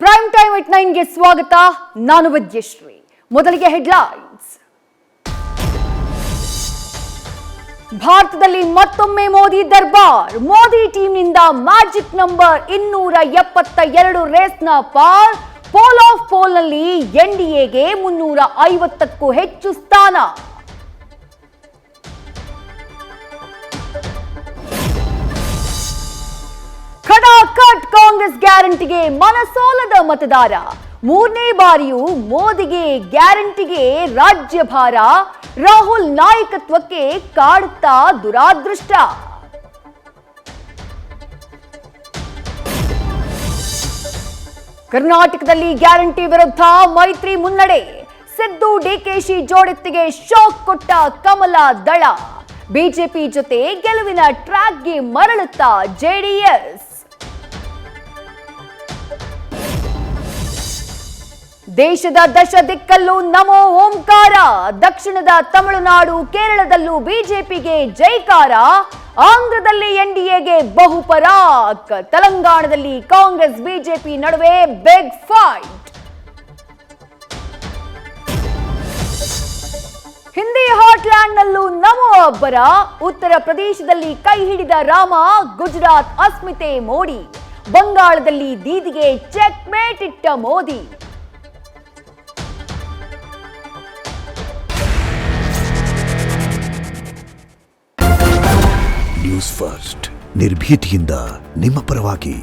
Prime time at 9 ಗೆ ಸ್ವಾಗತ. ನಾನು ವಿದ್ಯಶ್ರೀ. ಮೊದಲಿಗೆ ಹೆಡ್ಲೈನ್ಸ್. ಭಾರತದಲ್ಲಿ ಮತ್ತೊಮ್ಮೆ ಮೋದಿ ದರ್ಬಾರ್. ಮೋದಿ ಟೀಮ್ನಿಂದ ಮ್ಯಾಜಿಕ್ ನಂಬರ್ 272 ರೇಸ್ನ ಪಾರ್. ಪೋಲ್ ಆಫ್ ಪೋಲ್ನಲ್ಲಿ ಎನ್ಡಿಎಗೆ 350ಕ್ಕೂ ಹೆಚ್ಚು ಸ್ಥಾನ. ಖಡಾಖಟ್ ಕಾಂಗ್ರೆಸ್ ಗ್ಯಾರಂಟಿಗೆ ಮನಸೋಲದ ಮತದಾರ. ಮೂರನೇ ಬಾರಿಯೂ ಮೋದಿಗೆ ಗ್ಯಾರಂಟಿಗೆ ರಾಜ್ಯಭಾರ. ರಾಹುಲ್ ನಾಯಕತ್ವಕ್ಕೆ ಕಾಡುತ್ತಾ ದುರಾದೃಷ್ಟ. ಕರ್ನಾಟಕದಲ್ಲಿ ಗ್ಯಾರಂಟಿ ವಿರುದ್ಧ ಮೈತ್ರಿ ಮುನ್ನಡೆ. ಸಿದ್ದು ಡಿಕೆಶಿ ಜೋಡೆತ್ತಿಗೆ ಶಾಕ್ ಕೊಟ್ಟ ಕಮಲ ದಳ. ಬಿಜೆಪಿ ಜೊತೆ ಗೆಲುವಿನ ಟ್ರ್ಯಾಕ್ಗೆ ಮರಳುತ್ತಾ ಜೆಡಿಎಸ್. ದೇಶದ ದಶ ದಿಕ್ಕಲ್ಲೂ ನಮೋ ಓಂಕಾರ. ದಕ್ಷಿಣದ ತಮಿಳುನಾಡು ಕೇರಳದಲ್ಲೂ ಬಿಜೆಪಿಗೆ ಜೈಕಾರ. ಆಂಧ್ರದಲ್ಲಿ ಎನ್ಡಿಎಗೆ ಬಹುಪರಾಕ್. ತೆಲಂಗಾಣದಲ್ಲಿ ಕಾಂಗ್ರೆಸ್ ಬಿಜೆಪಿ ನಡುವೆ ಬಿಗ್ ಫೈಟ್. ಹಿಂದಿ ಹಾಟ್ಲ್ಯಾಂಡ್ನಲ್ಲೂ ನಮೋ ಅಬ್ಬರ. ಉತ್ತರ ಪ್ರದೇಶದಲ್ಲಿ ಕೈ ಹಿಡಿದ ರಾಮ. ಗುಜರಾತ್ ಅಸ್ಮಿತೆ ಮೋಡಿ. ಬಂಗಾಳದಲ್ಲಿ ದೀದಿಗೆ ಚೆಕ್ ಮೇಟ್ ಇಟ್ಟ ಮೋದಿ. ನ್ಯೂಸ್ ಫಸ್ಟ್, ನಿರ್ಭೀತಿಯಿಂದ ನಿಮ್ಮ ಪರವಾಗಿ.